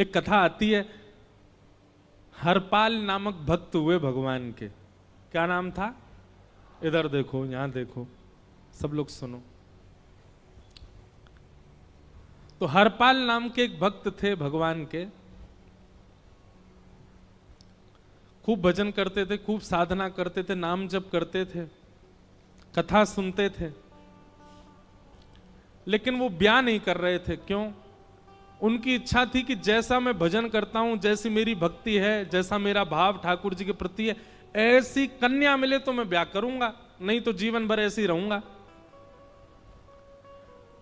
एक कथा आती है, हरपाल नामक भक्त हुए भगवान के। क्या नाम था? इधर देखो, यहां देखो, सब लोग सुनो। तो हरपाल नाम के एक भक्त थे भगवान के, खूब भजन करते थे, खूब साधना करते थे, नाम जप करते थे, कथा सुनते थे, लेकिन वो ब्याह नहीं कर रहे थे। क्यों? उनकी इच्छा थी कि जैसा मैं भजन करता हूं, जैसी मेरी भक्ति है, जैसा मेरा भाव ठाकुर जी के प्रति है, ऐसी कन्या मिले तो मैं ब्याह करूंगा, नहीं तो जीवन भर ऐसे ही रहूंगा।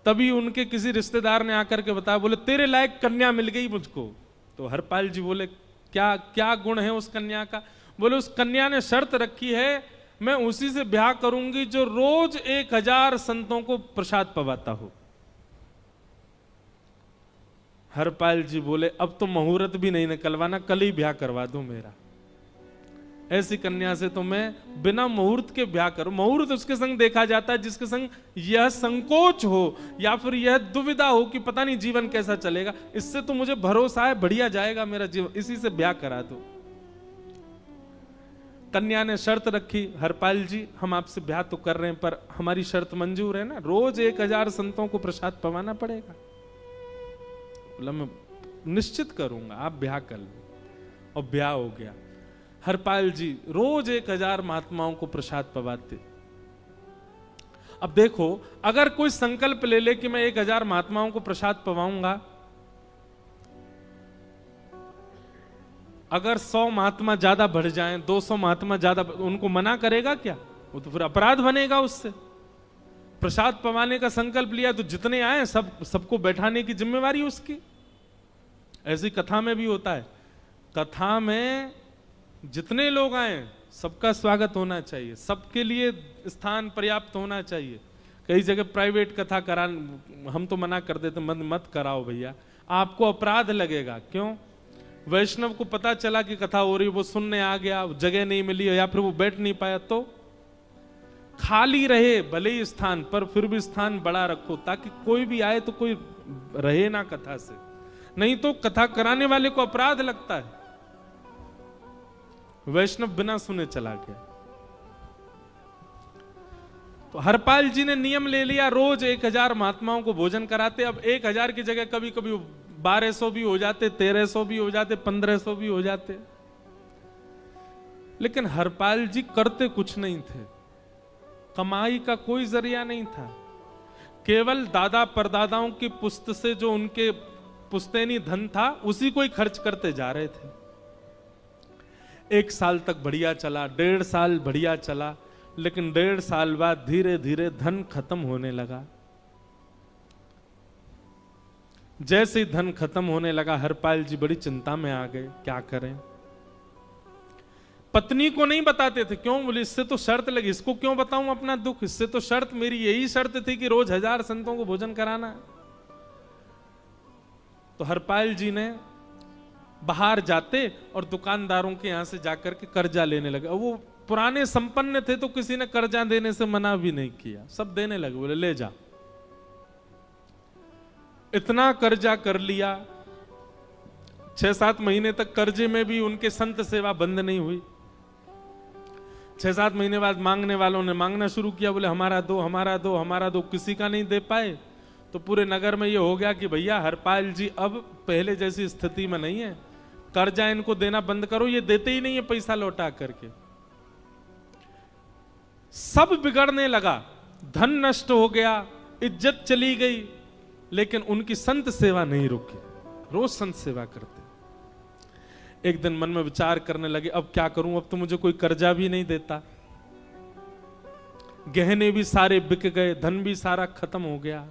तभी उनके किसी रिश्तेदार ने आकर के बताया, बोले तेरे लायक कन्या मिल गई मुझको। तो हरपाल जी बोले, क्या क्या गुण है उस कन्या का? बोले उस कन्या ने शर्त रखी है, मैं उसी से ब्याह करूंगी जो रोज 1000 संतों को प्रसाद पवाता हो। हरपाल जी बोले, अब तो मुहूर्त भी नहीं निकलवाना, कल ही ब्याह करवा दो मेरा। ऐसी कन्या से तो मैं बिना मुहूर्त के ब्याह करूं। मुहूर्त उसके संग देखा जाता है जिसके संग यह संकोच हो या फिर यह दुविधा हो कि पता नहीं जीवन कैसा चलेगा। इससे तो मुझे भरोसा है बढ़िया जाएगा मेरा जीवन, इसी से ब्याह करा दो। कन्या ने शर्त रखी, हरपाल जी हम आपसे ब्याह तो कर रहे हैं, पर हमारी शर्त मंजूर है ना? रोज 1000 संतों को प्रसाद पवाना पड़ेगा। बोला मैं निश्चित करूंगा, आप ब्याह कर लो। और ब्याह हो गया। हरपाल जी रोज 1000 महात्माओं को प्रसाद पवाते। अब देखो, अगर कोई संकल्प ले ले कि मैं 1000 महात्माओं को प्रसाद पवाऊंगा, अगर 100 महात्मा ज्यादा बढ़ जाएं, 200 महात्मा ज्यादा, उनको मना करेगा क्या? वो तो फिर अपराध बनेगा उससे। प्रसाद पवाने का संकल्प लिया तो जितने आए सबको बैठाने की जिम्मेवारी उसकी। ऐसी कथा में भी होता है, कथा में जितने लोग आए सबका स्वागत होना चाहिए, सबके लिए स्थान पर्याप्त होना चाहिए। कई जगह प्राइवेट कथा करा, हम तो मना कर देते, मत कराओ भैया, आपको अपराध लगेगा। क्यों? वैष्णव को पता चला कि कथा हो रही, वो सुनने आ गया, जगह नहीं मिली या फिर वो बैठ नहीं पाया, तो खाली रहे भले ही स्थान, पर फिर भी स्थान बड़ा रखो ताकि कोई भी आए तो कोई रहे ना कथा से, नहीं तो कथा कराने वाले को अपराध लगता है। वैष्णव बिना सुने चला गया। तो हरपाल जी ने नियम ले लिया, रोज 1000 महात्माओं को भोजन कराते। अब 1000 की जगह कभी कभी 1200 भी हो जाते, 1300 भी हो जाते, 1500 भी हो जाते। लेकिन हरपाल जी करते कुछ नहीं थे, कमाई का कोई जरिया नहीं था, केवल दादा परदादाओं की पुश्त से जो उनके पुश्तैनी धन था उसी को ही खर्च करते जा रहे थे। 1 साल तक बढ़िया चला, 1.5 साल बढ़िया चला, लेकिन 1.5 साल बाद धीरे धीरे धन खत्म होने लगा। जैसे ही धन खत्म होने लगा, हरपाल जी बड़ी चिंता में आ गए, क्या करें। पत्नी को नहीं बताते थे। क्यों? बोले इससे तो शर्त लगी, इसको क्यों बताऊं अपना दुख, इससे तो शर्त, मेरी यही शर्त थी कि रोज 1000 संतों को भोजन कराना। तो हरपाल जी ने बाहर जाते और दुकानदारों के यहां से जाकर के कर्जा लेने लगे। वो पुराने संपन्न थे तो किसी ने कर्जा देने से मना भी नहीं किया, सब देने लगे, बोले ले जा। इतना कर्जा कर लिया, 6-7 महीने तक कर्जे में भी उनके संत सेवा बंद नहीं हुई। 6-7 महीने बाद मांगने वालों ने मांगना शुरू किया, बोले हमारा दो, हमारा दो, हमारा दो। किसी का नहीं दे पाए तो पूरे नगर में ये हो गया कि भैया हरपाल जी अब पहले जैसी स्थिति में नहीं है, कर्जा इनको देना बंद करो, ये देते ही नहीं है पैसा लौटा करके। सब बिगड़ने लगा, धन नष्ट हो गया, इज्जत चली गई, लेकिन उनकी संत सेवा नहीं रुकी, रोज संत सेवा करते। एक दिन मन में विचार करने लगे, अब क्या करूं, अब तो मुझे कोई कर्जा भी नहीं देता, गहने भी सारे बिक गए, धन भी सारा खत्म हो गया।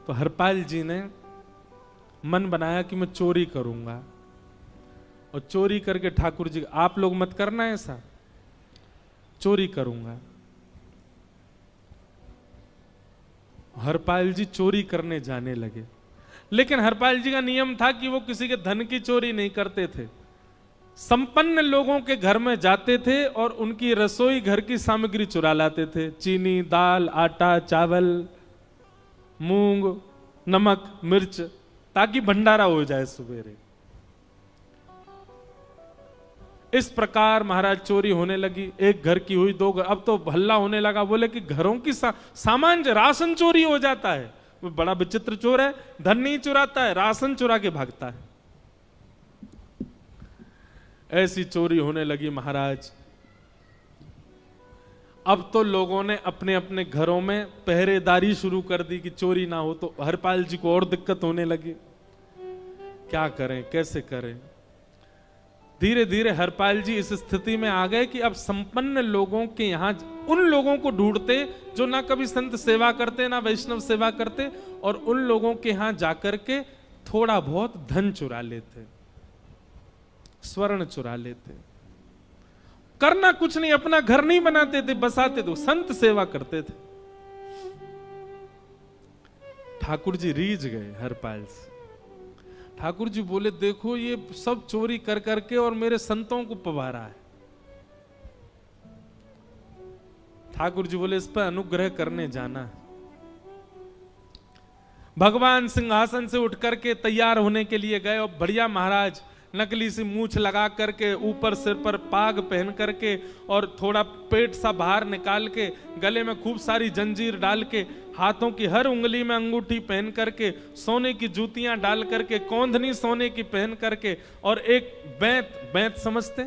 तो हरपाल जी ने मन बनाया कि मैं चोरी करूंगा, और चोरी करके ठाकुर जी, आप लोग मत करना ऐसा, चोरी करूंगा। हरपाल जी चोरी करने जाने लगे, लेकिन हरपाल जी का नियम था कि वो किसी के धन की चोरी नहीं करते थे। संपन्न लोगों के घर में जाते थे और उनकी रसोई घर की सामग्री चुरा लाते थे, चीनी, दाल, आटा, चावल, मूंग, नमक मिर्च, ताकि भंडारा हो जाए सवेरे। इस प्रकार महाराज चोरी होने लगी। एक घर की हुई, दो घर, अब तो हल्ला होने लगा। बोले कि घरों की सामान राशन चोरी हो जाता है। वो बड़ा विचित्र चोर है, धन नहीं चुराता है, राशन चुरा के भागता है। ऐसी चोरी होने लगी महाराज। अब तो लोगों ने अपने अपने घरों में पहरेदारी शुरू कर दी कि चोरी ना हो। तो हरपाल जी को और दिक्कत होने लगी, क्या करें कैसे करें। धीरे धीरे हरपाल जी इस स्थिति में आ गए कि अब संपन्न लोगों के यहां उन लोगों को ढूंढते जो ना कभी संत सेवा करते ना वैष्णव सेवा करते, और उन लोगों के यहां जाकर के थोड़ा बहुत धन चुरा लेते, स्वर्ण चुरा लेते। करना कुछ नहीं, अपना घर नहीं बनाते थे, बसाते थे, संत सेवा करते थे। ठाकुर जी रीझ गए हरपाल से। ठाकुर जी बोले देखो ये सब चोरी कर करके और मेरे संतों को पवारा है। ठाकुर जी बोले इस पर अनुग्रह करने जाना है। भगवान सिंहासन से उठ करके तैयार होने के लिए गए और बढ़िया महाराज नकली सी मूछ लगा करके, ऊपर सिर पर पाग पहन करके और थोड़ा पेट सा बाहर निकाल के, गले में खूब सारी जंजीर डाल के, हाथों की हर उंगली में अंगूठी पहन करके, सोने की जूतियां डाल करके, कौंधनी सोने की पहन करके, और एक बैंत समझते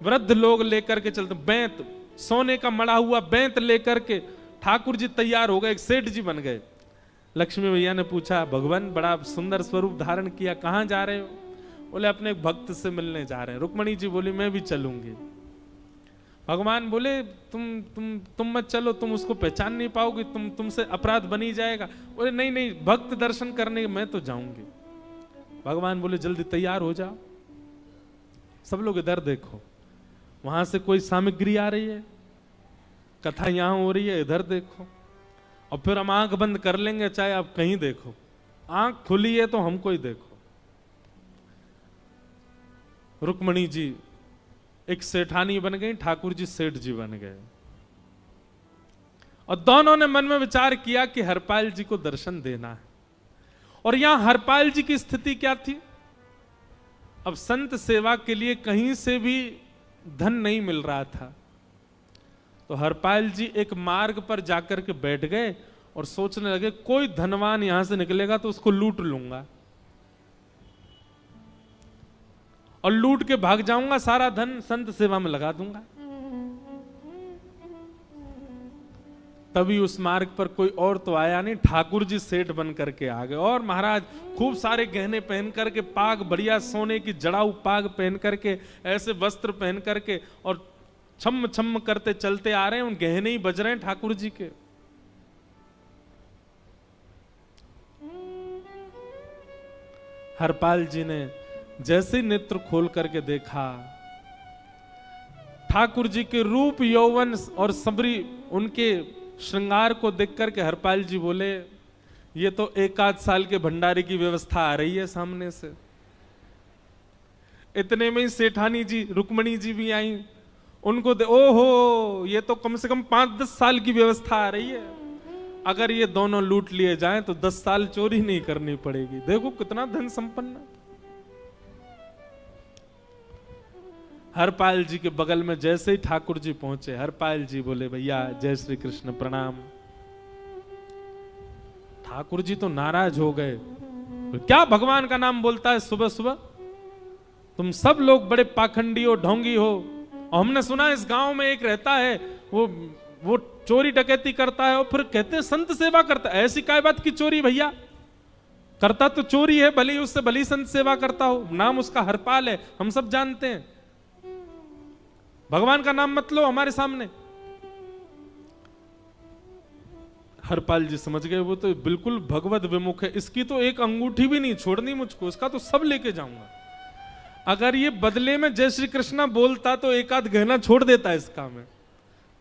वृद्ध लोग लेकर के चलते, बैंत सोने का मड़ा हुआ बैंत लेकर के ठाकुर जी तैयार हो गए, एक सेठ जी बन गए। लक्ष्मी भैया ने पूछा भगवान बड़ा सुंदर स्वरूप धारण किया, कहां जा रहे हो? बोले अपने भक्त से मिलने जा रहे हैं। रुक्मणी जी बोली मैं भी चलूंगी। भगवान बोले तुम मत चलो, तुम उसको पहचान नहीं पाओगे, तुमसे अपराध बनी जाएगा। बोले नहीं नहीं, भक्त दर्शन करने मैं तो जाऊंगी। भगवान बोले जल्दी तैयार हो जाओ। सब लोग इधर देखो, वहां से कोई सामग्री आ रही है, कथा यहां हो रही है, इधर देखो। और फिर हम आंख बंद कर लेंगे, चाहे आप कहीं देखो। आंख खुली है तो हमको ही देखो। रुक्मणी जी एक सेठानी बन गई, ठाकुर जी सेठ जी बन गए। और दोनों ने मन में विचार किया कि हरपाल जी को दर्शन देना है। और यहां हरपाल जी की स्थिति क्या थी? अब संत सेवा के लिए कहीं से भी धन नहीं मिल रहा था। तो हरपाल जी एक मार्ग पर जाकर के बैठ गए और सोचने लगे कोई धनवान यहां से निकलेगा तो उसको लूट लूंगा और लूट के भाग जाऊंगा, सारा धन संत सेवा में लगा दूंगा। तभी उस मार्ग पर कोई और तो आया नहीं, ठाकुर जी सेठ बन करके आ गए। और महाराज खूब सारे गहने पहन करके, पाग बढ़िया सोने की जड़ाऊ पाग पहन करके, ऐसे वस्त्र पहन करके, और छम छम करते चलते आ रहे हैं। उन गहने ही बज रहे हैं ठाकुर जी के। हरपाल जी ने जैसे ही नेत्र खोल करके देखा, ठाकुर जी के रूप यौवन और सबरी उनके श्रृंगार को देख करके हरपाल जी बोले ये तो 1 साल के भंडारे की व्यवस्था आ रही है सामने से। इतने में ही सेठानी जी रुक्मणी जी भी आई। उनको ओहो, ये तो कम से कम 5-10 साल की व्यवस्था आ रही है। अगर ये दोनों लूट लिए जाएं तो 10 साल चोरी नहीं करनी पड़ेगी। देखो कितना धन संपन्न। हरपाल जी के बगल में जैसे ही ठाकुर जी पहुंचे, हरपाल जी बोले भैया जय श्री कृष्ण प्रणाम। ठाकुर जी तो नाराज हो गए, क्या भगवान का नाम बोलता है सुबह सुबह? तुम सब लोग बड़े पाखंडी हो, ढोंगी हो। और हमने सुना इस गांव में एक रहता है, वो चोरी डकैती करता है और फिर कहते हैं संत सेवा करता है। ऐसी काय बात की चोरी भैया? करता तो चोरी है, भले ही उससे भली संत सेवा करता हो। नाम उसका हरपाल है, हम सब जानते हैं। भगवान का नाम मत लो हमारे सामने। हरपाल जी समझ गए वो तो बिल्कुल भगवत विमुख है, इसकी तो एक अंगूठी भी नहीं छोड़नी मुझको, इसका तो सब लेके जाऊंगा। अगर ये बदले में जय श्री कृष्णा बोलता तो एक आध गहना छोड़ देता इसका में,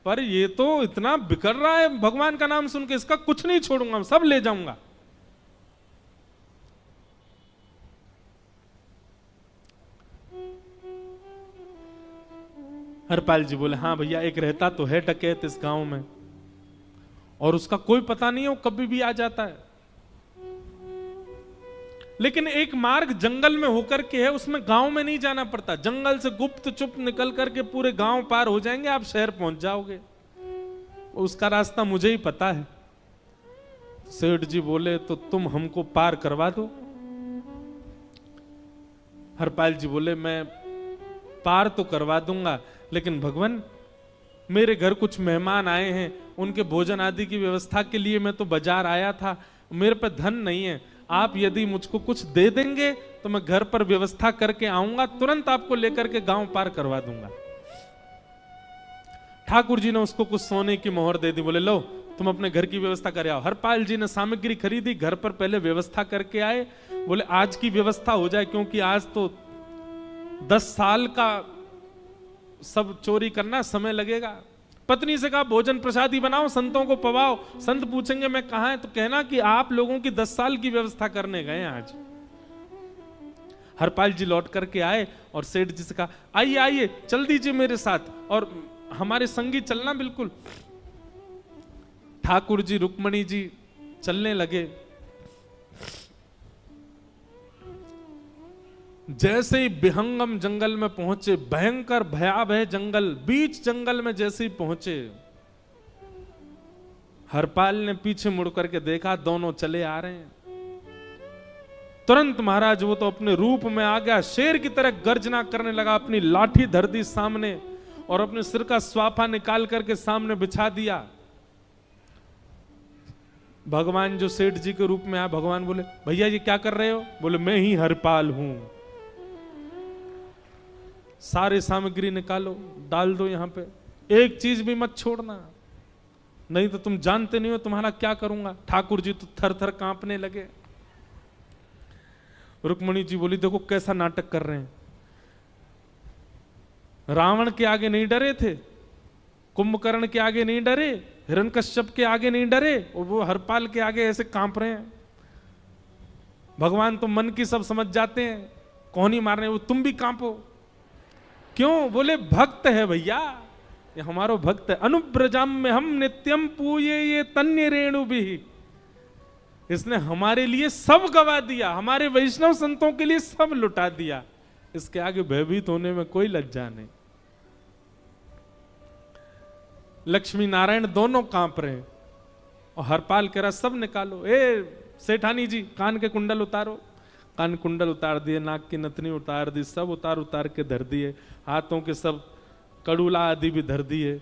पर ये तो इतना बिखर रहा है भगवान का नाम सुन के, इसका कुछ नहीं छोड़ूंगा, सब ले जाऊंगा। हरपाल जी बोले हाँ भैया, एक रहता तो है डकैत इस गांव में, और उसका कोई पता नहीं है, वो कभी भी आ जाता है। लेकिन एक मार्ग जंगल में होकर के है, उसमें गांव में नहीं जाना पड़ता। जंगल से गुप्त चुप निकल करके पूरे गांव पार हो जाएंगे, आप शहर पहुंच जाओगे। उसका रास्ता मुझे ही पता है। सेठ जी बोले तो तुम हमको पार करवा दो। हरपाल जी बोले मैं पार तो करवा दूंगा, लेकिन भगवान मेरे घर कुछ मेहमान आए हैं, उनके भोजन आदि की व्यवस्था के लिए मैं तो बाजार आया था, मेरे पे धन नहीं है। आप यदि मुझको कुछ दे देंगे तो मैं घर पर व्यवस्था करके आऊंगा, तुरंत आपको लेकर के गांव पार करवा दूंगा। ठाकुर जी ने उसको कुछ सोने की मोहर दे दी। बोले लो तुम अपने घर की व्यवस्था कर आओ। हरपाल जी ने सामग्री खरीदी, घर पर पहले व्यवस्था करके आए। बोले आज की व्यवस्था हो जाए, क्योंकि आज तो 10 साल का सब चोरी करना समय लगेगा। पत्नी से कहा भोजन प्रसादी बनाओ, संतों को पवाओ। संत पूछेंगे मैं कहां है, तो कहना कि आप लोगों की 10 साल की व्यवस्था करने गए आज। हरपाल जी लौट करके आए और सेठ जी से कहा आइए आइए चल दीजिए मेरे साथ और हमारे संगी चलना बिल्कुल। ठाकुर जी रुक्मणी जी चलने लगे। जैसे ही विहंगम जंगल में पहुंचे, भयंकर भयावह जंगल, बीच जंगल में जैसे ही पहुंचे, हरपाल ने पीछे मुड़ करके देखा, दोनों चले आ रहे हैं। तुरंत महाराज वो तो अपने रूप में आ गया, शेर की तरह गर्जना करने लगा, अपनी लाठी धर दी सामने और अपने सिर का स्वाफा निकाल करके सामने बिछा दिया। भगवान जो सेठ जी के रूप में आया, भगवान बोले भैया ये क्या कर रहे हो? बोले मैं ही हरपाल हूं। सारे सामग्री निकालो, डाल दो यहां पे, एक चीज भी मत छोड़ना, नहीं तो तुम जानते नहीं हो तुम्हारा क्या करूंगा। ठाकुर जी तो थर थर कांपने लगे। रुक्मणी जी बोली देखो कैसा नाटक कर रहे हैं। रावण के आगे नहीं डरे थे, कुंभकर्ण के आगे नहीं डरे, हिरण्यकश्यप के आगे नहीं डरे, और वो हरपाल के आगे ऐसे कांप रहे हैं। भगवान तो मन की सब समझ जाते हैं, कौन ही मारने, वो तुम भी कांपो क्यों? बोले भक्त है भैया, ये हमारो भक्त है। अनुब्रजम में हम नित्यम पूये ये तन्य रेणु भी, इसने हमारे लिए सब गवा दिया, हमारे वैष्णव संतों के लिए सब लुटा दिया, इसके आगे भयभीत होने में कोई लज्जा नहीं। लक्ष्मी नारायण दोनों कांप रहे हैं और हरपाल कह रहा सब निकालो। ए सेठानी जी कान के कुंडल उतारो। कान कुंडल उतार दिए, नाक की नथनी उतार दी, सब उतार उतार के धर दिए, हाथों के सब कड़ूला आदि भी धर दिए।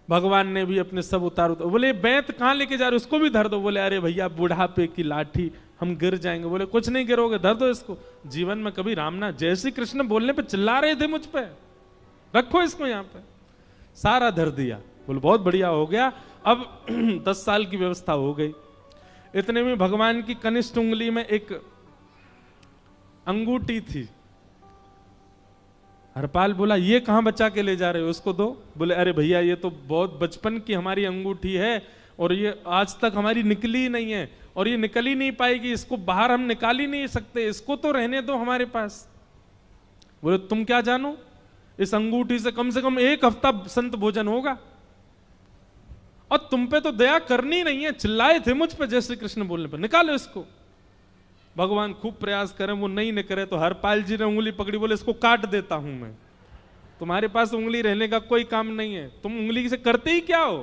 भगवान ने भी अपने सब उतार उतार। बोले बैंत कहां लेके जा रहे हो? उसको भी धर दो। बोले अरे भैया बुढ़ापे की लाठी, हम गिर जाएंगे। बोले कुछ नहीं गिरोगे, धर दो इसको। जीवन में कभी राम ना, जय श्री कृष्ण बोलने पे चिल्ला रहे थे मुझ पे, रखो इसको यहां पे। सारा धर दिया। बोले बहुत बढ़िया हो गया, अब 10 साल की व्यवस्था हो गई। इतने में भगवान की कनिष्ठ उंगली में एक अंगूठी थी। हरपाल बोला ये कहां बचा के ले जा रहे हो, उसको दो। बोले अरे भैया ये तो बहुत बचपन की हमारी अंगूठी है और ये आज तक हमारी निकली ही नहीं है और ये निकल ही नहीं पाएगी, इसको बाहर हम निकाल ही नहीं सकते, इसको तो रहने दो हमारे पास। बोले तुम क्या जानो, इस अंगूठी से कम 1 हफ्ता संत भोजन होगा और तुम पे तो दया करनी नहीं है। चिल्लाए थे मुझ पे जय श्री कृष्ण बोलने पर, निकालो इसको। भगवान खूब प्रयास करें, वो नहीं निकले तो हरपाल जी ने उंगली पकड़ी। बोले इसको काट देता हूं मैं, तुम्हारे पास उंगली रहने का कोई काम नहीं है, तुम उंगली से करते ही क्या हो।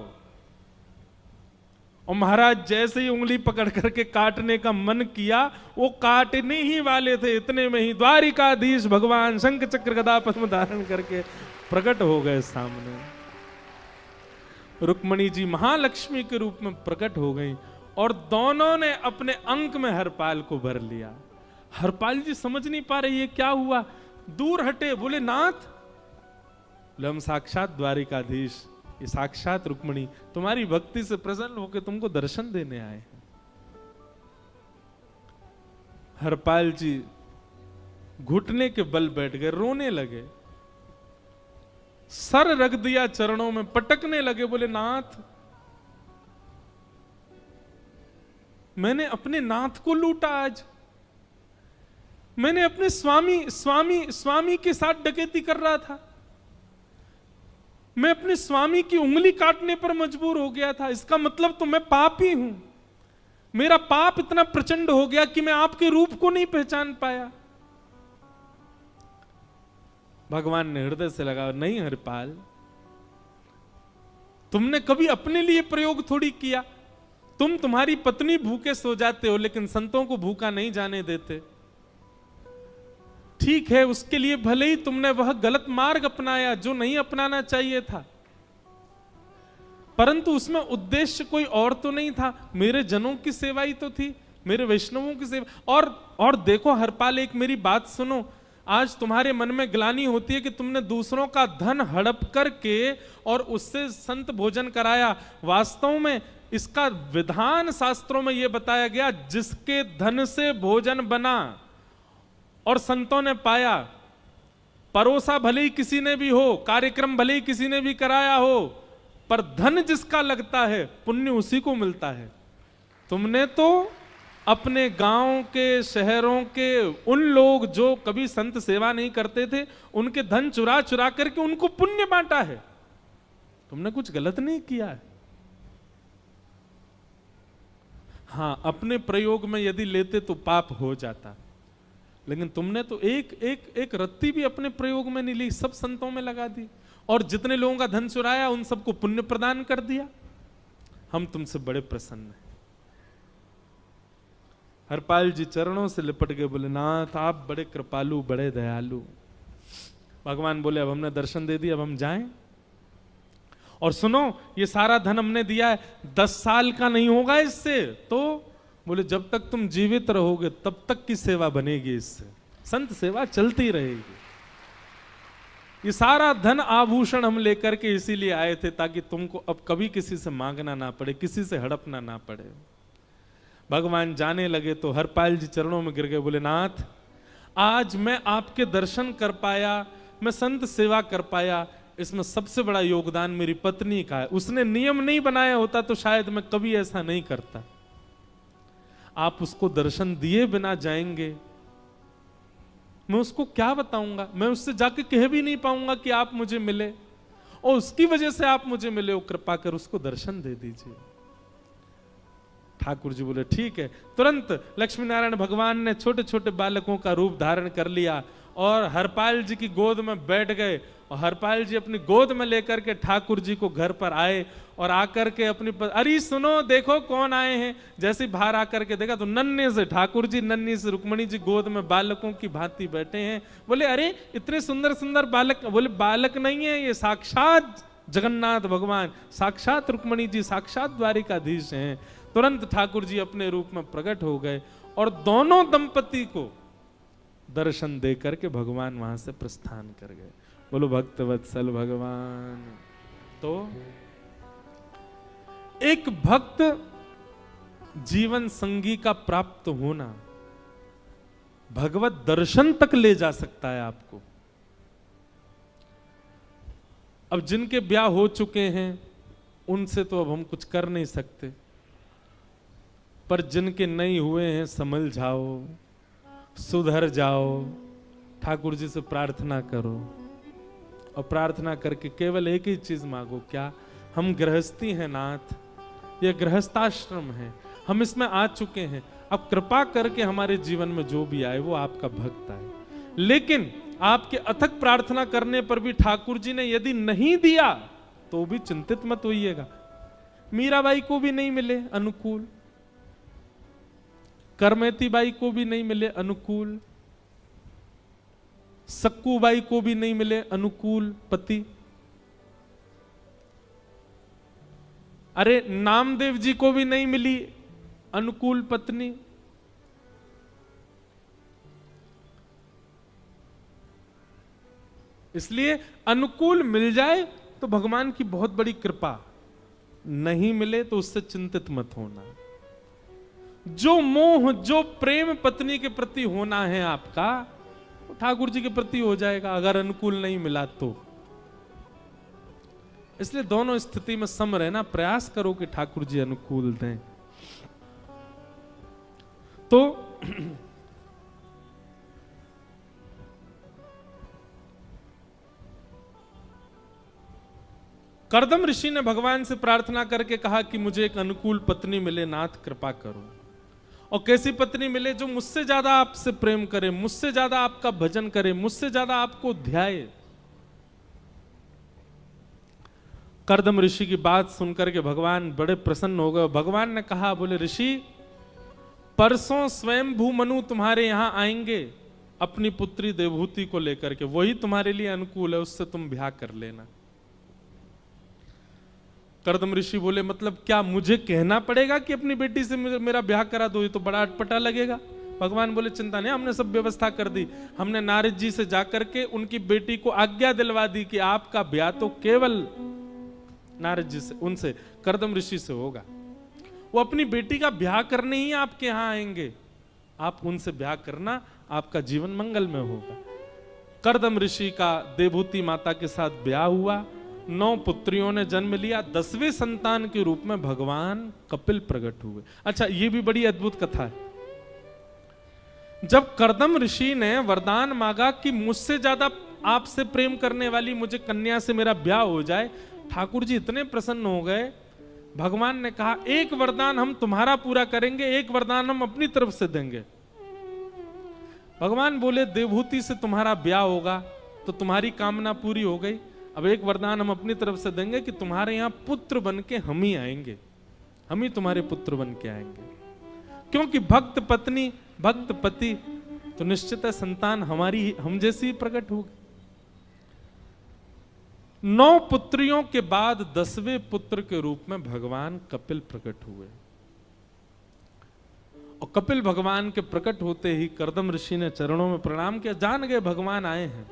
और महाराज जैसे ही उंगली पकड़ करके काटने का मन किया, वो काटने ही वाले थे, इतने में ही द्वारिकाधीश भगवान शंख चक्र गदा पद्म धारण करके प्रकट हो गए सामने। रुक्मणी जी महालक्ष्मी के रूप में प्रकट हो गई और दोनों ने अपने अंक में हरपाल को भर लिया। हरपाल जी समझ नहीं पा रहे ये क्या हुआ, दूर हटे। बोले नाथ, बोले हम साक्षात द्वारिकाधीश, ये साक्षात रुक्मणी तुम्हारी भक्ति से प्रसन्न होकर तुमको दर्शन देने आए हैं। हरपाल जी घुटने के बल बैठ गए, रोने लगे, सर रख दिया चरणों में, पटकने लगे। बोले नाथ, मैंने अपने नाथ को लूटा, आज मैंने अपने स्वामी के साथ डकैती कर रहा था, मैं अपने स्वामी की उंगली काटने पर मजबूर हो गया था, इसका मतलब तो मैं पापी हूं। मेरा पाप इतना प्रचंड हो गया कि मैं आपके रूप को नहीं पहचान पाया। भगवान ने हृदय से लगा, नहीं हरिपाल, तुमने कभी अपने लिए प्रयोग थोड़ी किया। तुम्हारी पत्नी भूखे सो जाते हो, लेकिन संतों को भूखा नहीं जाने देते। ठीक है, उसके लिए भले ही तुमने वह गलत मार्ग अपनाया जो नहीं अपनाना चाहिए था, परंतु उसमें उद्देश्य कोई और तो नहीं था, मेरे जनों की सेवा ही तो थी, मेरे वैष्णवों की सेवा। और देखो हरपाल, एक मेरी बात सुनो, आज तुम्हारे मन में ग्लानि होती है कि तुमने दूसरों का धन हड़प करके और उससे संत भोजन कराया। वास्तव में इसका विधान शास्त्रों में यह बताया गया, जिसके धन से भोजन बना और संतों ने पाया, परोसा भले ही किसी ने भी हो, कार्यक्रम भले ही किसी ने भी कराया हो, पर धन जिसका लगता है पुण्य उसी को मिलता है। तुमने तो अपने गांव के, शहरों के उन लोग जो कभी संत सेवा नहीं करते थे, उनके धन चुरा चुरा करके उनको पुण्य बांटा है। तुमने कुछ गलत नहीं किया है। हां, अपने प्रयोग में यदि लेते तो पाप हो जाता, लेकिन तुमने तो एक रत्ती भी अपने प्रयोग में नहीं ली, सब संतों में लगा दी, और जितने लोगों का धन चुराया उन सबको पुण्य प्रदान कर दिया। हम तुमसे बड़े प्रसन्न हैं। हरपाल जी चरणों से लिपट गए, बोले नाथ आप बड़े कृपालु, बड़े दयालु। भगवान बोले अब हमने दर्शन दे दिया, अब हम जाएं। और सुनो, ये सारा धन हमने दिया है, 10 साल का नहीं होगा इससे। तो बोले जब तक तुम जीवित रहोगे तब तक की सेवा बनेगी, इससे संत सेवा चलती रहेगी। ये सारा धन आभूषण हम लेकर के इसीलिए आए थे ताकि तुमको अब कभी किसी से मांगना ना पड़े, किसी से हड़पना ना पड़े। भगवान जाने लगे तो हरपाल जी चरणों में गिर गए, बोले नाथ आज मैं आपके दर्शन कर पाया, मैं संत सेवा कर पाया, इसमें सबसे बड़ा योगदान मेरी पत्नी का है। उसने नियम नहीं बनाया होता तो शायद मैं कभी ऐसा नहीं करता। आप उसको दर्शन दिए बिना जाएंगे, मैं उसको क्या बताऊंगा? मैं उससे जाके कह भी नहीं पाऊंगा कि आप मुझे मिले, और उसकी वजह से आप मुझे मिले, वो कृपा कर उसको दर्शन दे दीजिए। ठाकुर जी बोले ठीक है। तुरंत लक्ष्मी नारायण भगवान ने छोटे छोटे बालकों का रूप धारण कर लिया और हरपाल जी की गोद में बैठ गए, और हरपाल जी अपनी गोद में लेकर के ठाकुर जी को घर पर आए, और आकर के अपनी अरे सुनो देखो कौन आए हैं। जैसे बाहर आकर के देखा तो नन्हे से ठाकुर जी, नन्ही से रुक्मणी जी गोद में बालकों की भांति बैठे हैं। बोले अरे इतने सुंदर सुंदर बालक। बोले बालक नहीं है, ये साक्षात जगन्नाथ भगवान, साक्षात रुक्मणी जी, साक्षात द्वारिकाधीश हैं। तुरंत ठाकुर जी अपने रूप में प्रकट हो गए और दोनों दंपति को दर्शन दे करके भगवान वहां से प्रस्थान कर गए। बोलो भक्त वत्सल भगवान। तो एक भक्त जीवन संगी का प्राप्त होना भगवत दर्शन तक ले जा सकता है आपको। अब जिनके ब्याह हो चुके हैं उनसे तो अब हम कुछ कर नहीं सकते, पर जिनके नहीं हुए हैं संभल जाओ, सुधर जाओ, ठाकुर जी से प्रार्थना करो, और प्रार्थना करके केवल एक ही चीज मांगो, क्या? हम गृहस्थी हैं नाथ, ये गृहस्थाश्रम है, हम इसमें आ चुके हैं, अब कृपा करके हमारे जीवन में जो भी आए वो आपका भक्त आए। लेकिन आपके अथक प्रार्थना करने पर भी ठाकुर जी ने यदि नहीं दिया तो भी चिंतित मत होइएगा। मीराबाई को भी नहीं मिले अनुकूल, करमेती बाई को भी नहीं मिले अनुकूल, सक्कूबाई को भी नहीं मिले अनुकूल पति, अरे नामदेव जी को भी नहीं मिली अनुकूल पत्नी। इसलिए अनुकूल मिल जाए तो भगवान की बहुत बड़ी कृपा, नहीं मिले तो उससे चिंतित मत होना। जो मोह, जो प्रेम पत्नी के प्रति होना है आपका, वो ठाकुर जी के प्रति हो जाएगा अगर अनुकूल नहीं मिला तो। इसलिए दोनों स्थिति में सम रहना, प्रयास करो कि ठाकुर जी अनुकूल दें। तो कर्दम ऋषि ने भगवान से प्रार्थना करके कहा कि मुझे एक अनुकूल पत्नी मिले, नाथ कृपा करो। और कैसी पत्नी मिले जो मुझसे ज्यादा आपसे प्रेम करे, मुझसे ज्यादा आपका भजन करे, मुझसे ज्यादा आपको ध्याए। कर्दम ऋषि की बात सुनकर के भगवान बड़े प्रसन्न हो गए। भगवान ने कहा, बोले ऋषि, परसों स्वयंभू मनु तुम्हारे यहां आएंगे अपनी पुत्री देवहूति को लेकर के, वही तुम्हारे लिए अनुकूल है, उससे तुम ब्याह कर लेना। कर्दम ऋषि बोले, मतलब क्या मुझे कहना पड़ेगा कि अपनी बेटी से मेरा ब्याह करा दो? ये तो बड़ा अटपटा लगेगा। भगवान बोले, चिंता नहीं, हमने सब व्यवस्था कर दी। हमने नारद जी से जाकर के उनकी बेटी को आज्ञा दिलवा दी कि आपका ब्याह तो केवल नारद जी से, उनसे, कर्दम ऋषि से होगा। वो अपनी बेटी का ब्याह करने ही आपके यहां आएंगे, आप उनसे ब्याह करना, आपका जीवन मंगल में होगा। कर्दम ऋषि का देवहूति माता के साथ ब्याह हुआ, 9 पुत्रियों ने जन्म लिया। 10वें संतान के रूप में भगवान कपिल प्रकट हुए। अच्छा, ये भी बड़ी अद्भुत कथा है। जब कर्दम ऋषि ने वरदान मांगा कि मुझसे ज्यादा आपसे प्रेम करने वाली मुझे कन्या से मेरा ब्याह हो जाए, ठाकुर जी इतने प्रसन्न हो गए। भगवान ने कहा, एक वरदान हम तुम्हारा पूरा करेंगे, एक वरदान हम अपनी तरफ से देंगे। भगवान बोले, देवहूति से तुम्हारा ब्याह होगा तो तुम्हारी कामना पूरी हो गई। अब एक वरदान हम अपनी तरफ से देंगे कि तुम्हारे यहां पुत्र बन के हम ही आएंगे, हम ही तुम्हारे पुत्र बन के आएंगे। क्योंकि भक्त पत्नी भक्त पति, तो निश्चित है संतान हमारी, हम जैसी ही प्रकट होगी। 9 पुत्रियों के बाद 10वें पुत्र के रूप में भगवान कपिल प्रकट हुए। और कपिल भगवान के प्रकट होते ही कर्दम ऋषि ने चरणों में प्रणाम किया, जान गए भगवान आए हैं।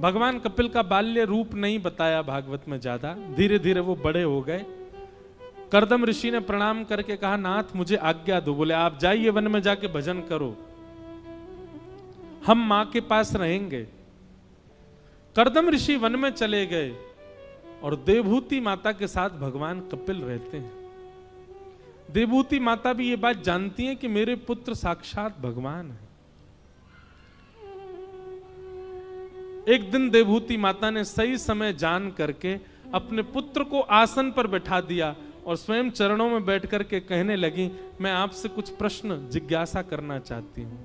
भगवान कपिल का बाल्य रूप नहीं बताया भागवत में ज्यादा, धीरे धीरे वो बड़े हो गए। कर्दम ऋषि ने प्रणाम करके कहा, नाथ मुझे आज्ञा दो। बोले, आप जाइए वन में जाके भजन करो, हम मां के पास रहेंगे। कर्दम ऋषि वन में चले गए और देवहूति माता के साथ भगवान कपिल रहते हैं। देवहूति माता भी ये बात जानती है कि मेरे पुत्र साक्षात भगवान है। एक दिन देवहूति माता ने सही समय जान करके अपने पुत्र को आसन पर बैठा दिया और स्वयं चरणों में बैठ करके कहने लगी, मैं आपसे कुछ प्रश्न जिज्ञासा करना चाहती हूं,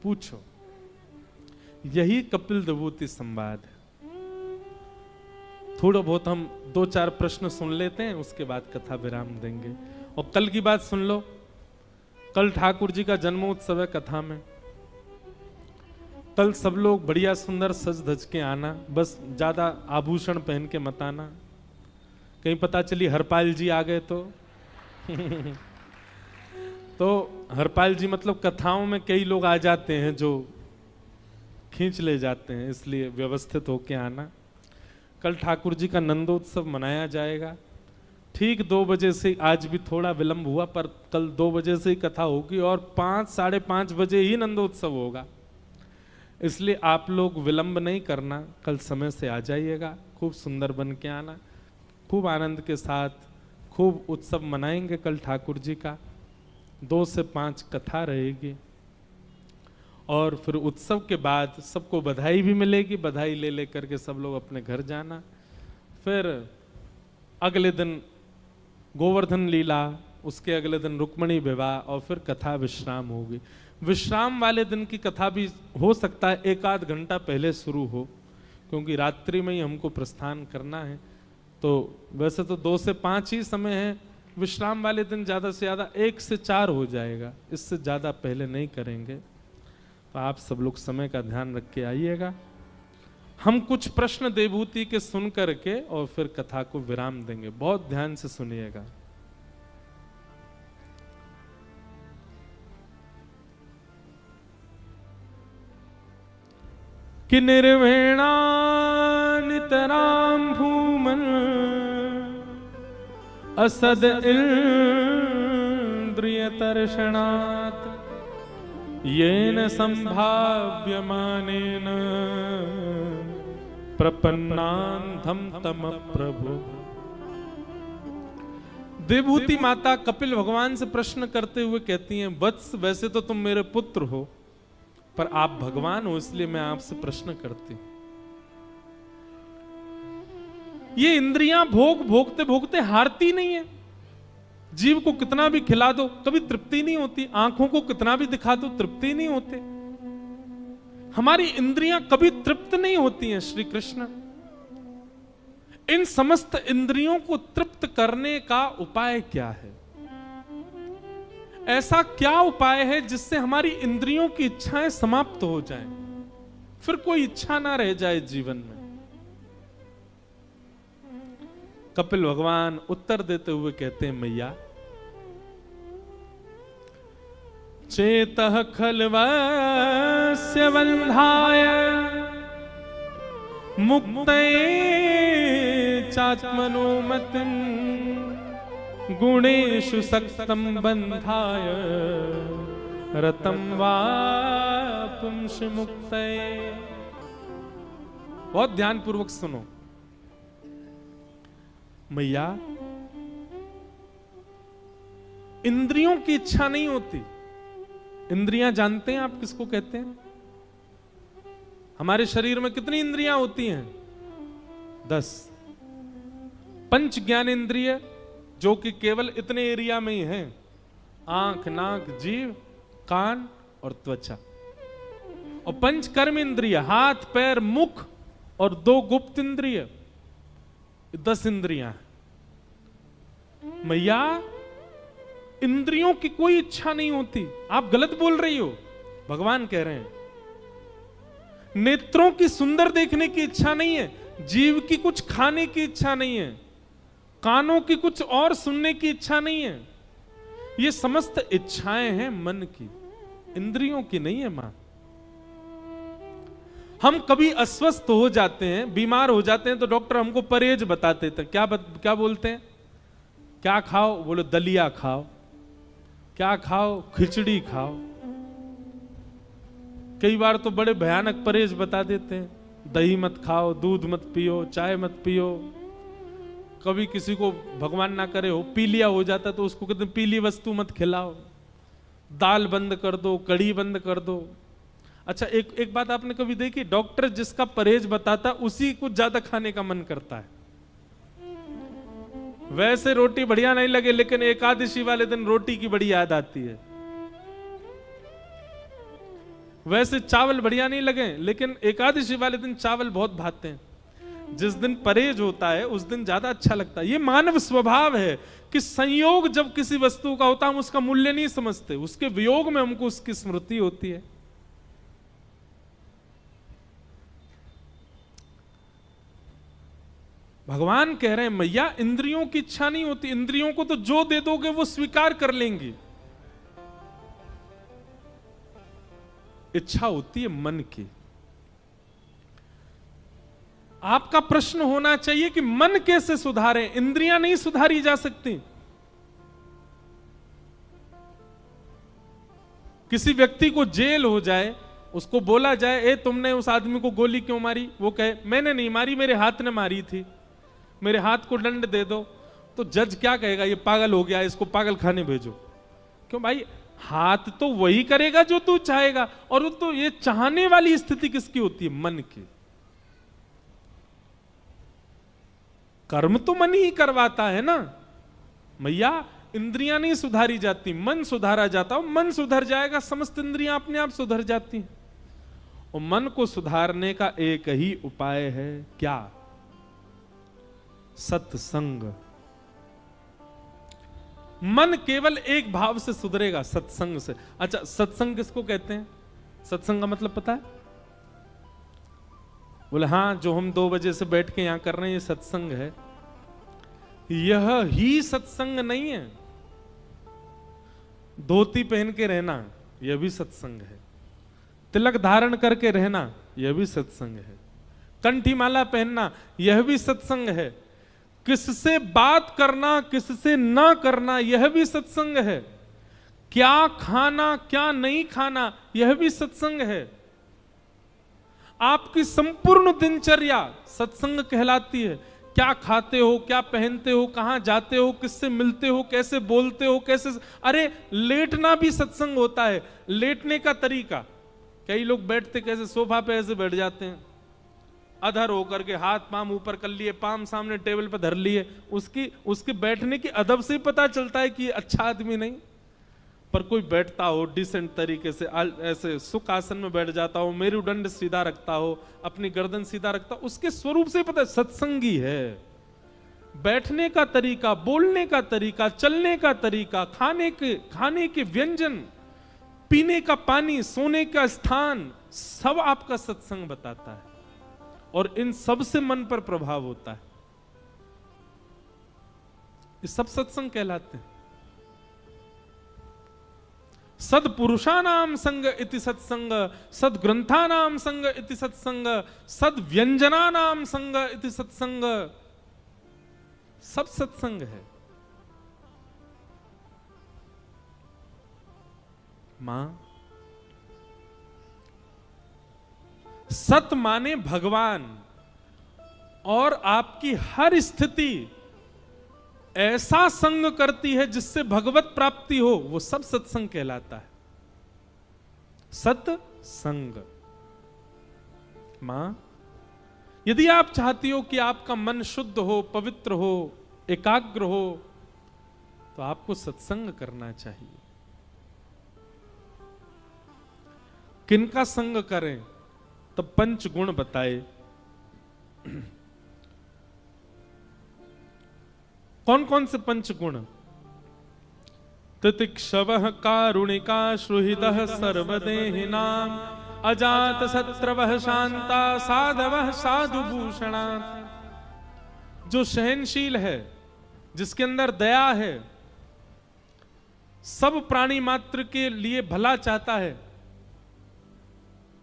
पूछो। यही कपिल देवहूति संवाद है। थोड़ा बहुत हम 2-4 प्रश्न सुन लेते हैं, उसके बाद कथा विराम देंगे। और कल की बात सुन लो, कल ठाकुर जी का जन्मोत्सव है। कथा में कल सब लोग बढ़िया सुंदर सज धज के आना, बस ज्यादा आभूषण पहन के मत आना, कहीं पता चली हरपाल जी आ गए तो हरपाल जी मतलब कथाओं में कई लोग आ जाते हैं जो खींच ले जाते हैं, इसलिए व्यवस्थित होके आना। कल ठाकुर जी का नंदोत्सव मनाया जाएगा ठीक 2 बजे से। आज भी थोड़ा विलंब हुआ, पर कल 2 बजे से ही कथा होगी और 5-5:30 बजे ही नंदोत्सव होगा। इसलिए आप लोग विलंब नहीं करना, कल समय से आ जाइएगा, खूब सुंदर बन के आना, खूब आनंद के साथ खूब उत्सव मनाएंगे कल ठाकुर जी का। 2 से 5 कथा रहेगी और फिर उत्सव के बाद सबको बधाई भी मिलेगी। बधाई ले लेकर के सब लोग अपने घर जाना। फिर अगले दिन गोवर्धन लीला, उसके अगले दिन रुक्मणी विवाह और फिर कथा विश्राम होगी। विश्राम वाले दिन की कथा भी हो सकता है 1-8 घंटा पहले शुरू हो, क्योंकि रात्रि में ही हमको प्रस्थान करना है। तो वैसे तो 2 से 5 ही समय है, विश्राम वाले दिन ज़्यादा से ज़्यादा 1 से 4 हो जाएगा, इससे ज़्यादा पहले नहीं करेंगे। तो आप सब लोग समय का ध्यान रख के आइएगा। हम कुछ प्रश्न देवहूति के सुन करके और फिर कथा को विराम देंगे, बहुत ध्यान से सुनिएगा। कि निर्वेणा नितराम भूमन असद इंद्रिय तर्षणात् येन संभाव्यमानेन प्रपन्नान्धम तम प्रभु। देवहूति माता कपिल भगवान से प्रश्न करते हुए कहती हैं, वत्स वैसे तो तुम मेरे पुत्र हो, पर आप भगवान हो, इसलिए मैं आपसे प्रश्न करती हूं। ये इंद्रियां भोग भोगते भोगते हारती नहीं है। जीव को कितना भी खिला दो कभी तृप्ति नहीं होती, आंखों को कितना भी दिखा दो तृप्ति नहीं होते, हमारी इंद्रियां कभी तृप्त नहीं होती हैं। श्री कृष्ण, इन समस्त इंद्रियों को तृप्त करने का उपाय क्या है? ऐसा क्या उपाय है जिससे हमारी इंद्रियों की इच्छाएं समाप्त हो जाएं, फिर कोई इच्छा ना रह जाए जीवन में? कपिल भगवान उत्तर देते हुए कहते हैं, मैया चेतः खल्वस्य बन्धाय मुक्तये चात्मनो मतिं गुणेषु सक्तं बन्धाय रतं वा पुंस मुक्तये। बहुत ध्यान पूर्वक सुनो। मैया, इंद्रियों की इच्छा नहीं होती। इंद्रियां जानते हैं आप किसको कहते हैं? हमारे शरीर में कितनी इंद्रियां होती हैं? 10। पंच ज्ञान इंद्रिय जो कि केवल इतने एरिया में ही हैं, आंख, नाक, जीभ, कान और त्वचा। और पंच कर्म इंद्रिय, हाथ, पैर, मुख और 2 गुप्त इंद्रिय, 10 इंद्रियां। मैया, इंद्रियों की कोई इच्छा नहीं होती। आप गलत बोल रही हो। भगवान कह रहे हैं, नेत्रों की सुंदर देखने की इच्छा नहीं है, जीव की कुछ खाने की इच्छा नहीं है, कानों की कुछ और सुनने की इच्छा नहीं है। ये समस्त इच्छाएं हैं मन की, इंद्रियों की नहीं है मां। हम कभी अस्वस्थ हो जाते हैं, बीमार हो जाते हैं, तो डॉक्टर हमको परहेज बताते थे। क्या बोलते हैं? क्या खाओ? बोलो दलिया खाओ। क्या खाओ? खिचड़ी खाओ। कई बार तो बड़े भयानक परहेज बता देते हैं, दही मत खाओ, दूध मत पियो, चाय मत पियो। कभी किसी को भगवान ना करे हो पीलिया हो जाता तो उसको कहते हैं पीली वस्तु मत खिलाओ, दाल बंद कर दो, कढ़ी बंद कर दो। अच्छा, एक बात आपने कभी देखी? डॉक्टर जिसका परहेज बताता उसी को ज्यादा खाने का मन करता है। वैसे रोटी बढ़िया नहीं लगे, लेकिन एकादशी वाले दिन रोटी की बड़ी याद आती है। वैसे चावल बढ़िया नहीं लगे, लेकिन एकादशी वाले दिन चावल बहुत भाते हैं। जिस दिन परहेज होता है उस दिन ज्यादा अच्छा लगता है। ये मानव स्वभाव है कि संयोग जब किसी वस्तु का होता है हम उसका मूल्य नहीं समझते, उसके वियोग में हमको उसकी स्मृति होती है। भगवान कह रहे हैं, मैया, इंद्रियों की इच्छा नहीं होती। इंद्रियों को तो जो दे दोगे वो स्वीकार कर लेंगी। इच्छा होती है मन की। आपका प्रश्न होना चाहिए कि मन कैसे सुधारें? इंद्रियां नहीं सुधारी जा सकती। किसी व्यक्ति को जेल हो जाए, उसको बोला जाए, ए तुमने उस आदमी को गोली क्यों मारी? वो कहे, मैंने नहीं मारी, मेरे हाथ ने मारी थी, मेरे हाथ को दंड दे दो। तो जज क्या कहेगा? ये पागल हो गया, इसको पागल खाने भेजो। क्यों भाई? हाथ तो वही करेगा जो तू चाहेगा। और वो तो ये चाहने वाली स्थिति किसकी होती है? मन की। कर्म तो मन ही करवाता है ना। मैया, इंद्रियां नहीं सुधारी जाती, मन सुधारा जाता है। मन सुधर जाएगा, समस्त इंद्रियां अपने आप सुधर जाती हैं। और मन को सुधारने का एक ही उपाय है, क्या? सत्संग। मन केवल एक भाव से सुधरेगा, सत्संग से। अच्छा, सत्संग किसको कहते हैं? सत्संग का मतलब पता है? बोले हाँ, जो हम 2 बजे से बैठ के यहां कर रहे हैं ये सत्संग है। यह ही सत्संग नहीं है। धोती पहन के रहना यह भी सत्संग है। तिलक धारण करके रहना यह भी सत्संग है। कंठी माला पहनना यह भी सत्संग है। किससे बात करना, किससे ना करना यह भी सत्संग है। क्या खाना, क्या नहीं खाना यह भी सत्संग है। आपकी संपूर्ण दिनचर्या सत्संग कहलाती है। क्या खाते हो, क्या पहनते हो, कहां जाते हो, किससे मिलते हो, कैसे बोलते हो, कैसे। अरे लेटना भी सत्संग होता है। लेटने का तरीका, कई लोग बैठते कैसे, सोफा पे ऐसे बैठ जाते हैं, अधर होकर के हाथ पाम ऊपर कर लिए, पाम सामने टेबल पर धर लिए, उसके बैठने की अदब से ही पता चलता है कि ये अच्छा आदमी नहीं। पर कोई बैठता हो डिसेंट तरीके से, ऐसे सुख आसन में बैठ जाता हो, मेरुदंड सीधा रखता हो, अपनी गर्दन सीधा रखता हो, उसके स्वरूप से पता है सत्संगी है। बैठने का तरीका, बोलने का तरीका, चलने का तरीका, खाने के व्यंजन, पीने का पानी, सोने का स्थान, सब आपका सत्संग बताता है और इन सब से मन पर प्रभाव होता है। ये सब सत्संग कहलाते हैं। सदपुरुषानाम संग इति सत्संग, सदग्रंथानाम संग इति सत्संग, सदव्यंजनानाम संग इति सत्संग, सब सत्संग है। मां, सत माने भगवान, और आपकी हर स्थिति ऐसा संग करती है जिससे भगवत प्राप्ति हो, वो सब सत्संग कहलाता है। सत्संग। मां, यदि आप चाहती हो कि आपका मन शुद्ध हो, पवित्र हो, एकाग्र हो, तो आपको सत्संग करना चाहिए। किनका संग करें? तब पंच गुण बताए। कौन कौन से पंच गुण? तितिक्षवः कारुणिका सुहृदः सर्वदेहिनां, अजात शत्रवः शांता साधवः साधुभूषणा। जो सहनशील है, जिसके अंदर दया है, सब प्राणी मात्र के लिए भला चाहता है,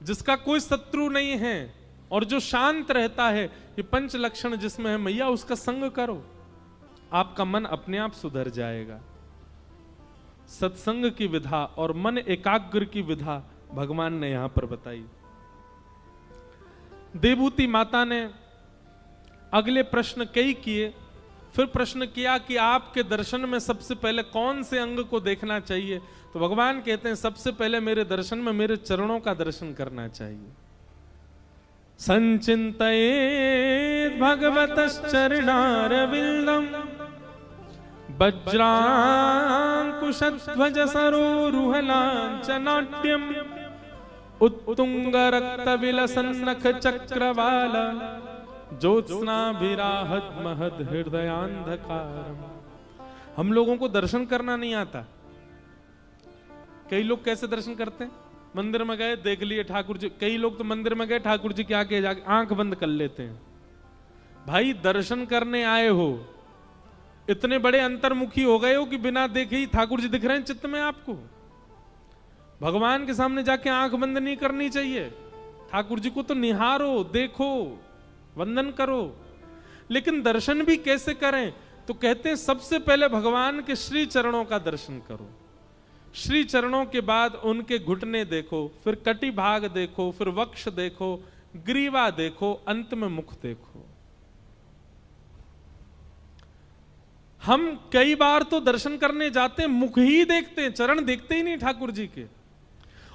जिसका कोई शत्रु नहीं है, और जो शांत रहता है, ये पंच लक्षण जिसमें है मैया, उसका संग करो, आपका मन अपने आप सुधर जाएगा। सत्संग की विधा और मन एकाग्र की विधा भगवान ने यहां पर बताई। देवूती माता ने अगले प्रश्न कई किए, फिर प्रश्न किया कि आपके दर्शन में सबसे पहले कौन से अंग को देखना चाहिए? तो भगवान कहते हैं सबसे पहले मेरे दर्शन में मेरे चरणों का दर्शन करना चाहिए। संचिन्तयेत् भगवतश्चरणारविन्दं, वज्रांकुशध्वज सरोरुहलाञ्छनाट्यम्, उत्तुंगरक्तविलसन्नख चक्रवाल, ज्योत्स्नाभिराहत महद हृदयान्धकारम्। हम लोगों को दर्शन करना नहीं आता। कई लोग कैसे दर्शन करते हैं? मंदिर में गए, देख लिए ठाकुर जी। कई लोग तो मंदिर में गए, ठाकुर जी के आगे जाके आंख बंद कर लेते हैं। भाई दर्शन करने आए हो, इतने बड़े अंतर्मुखी हो गए हो कि बिना देखे ही ठाकुर जी दिख रहे हैं चित्त में आपको। भगवान के सामने जाके आंख बंद नहीं करनी चाहिए। ठाकुर जी को तो निहारो, देखो, वंदन करो। लेकिन दर्शन भी कैसे करें? तो कहते हैं सबसे पहले भगवान के श्री चरणों का दर्शन करो। श्री चरणों के बाद उनके घुटने देखो, फिर कटी भाग देखो, फिर वक्ष देखो, ग्रीवा देखो, अंत में मुख देखो। हम कई बार तो दर्शन करने जाते हैं, मुख ही देखते हैं, चरण देखते ही नहीं ठाकुर जी के।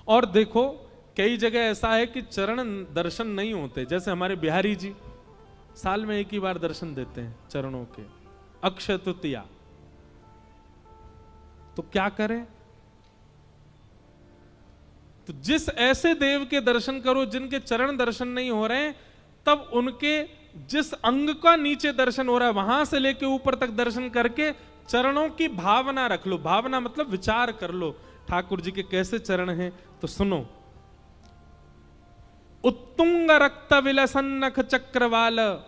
और देखो कई जगह ऐसा है कि चरण दर्शन नहीं होते। जैसे हमारे बिहारी जी साल में एक ही बार दर्शन देते हैं चरणों के, अक्षय तृतीया। तो क्या करें? तो जिस ऐसे देव के दर्शन करो जिनके चरण दर्शन नहीं हो रहे हैं, तब उनके जिस अंग का नीचे दर्शन हो रहा है वहां से लेके ऊपर तक दर्शन करके चरणों की भावना रख लो। भावना मतलब विचार कर लो ठाकुर जी के कैसे चरण हैं। तो सुनो, उत्तुंग रक्त विलसन्नख चक्रवाल,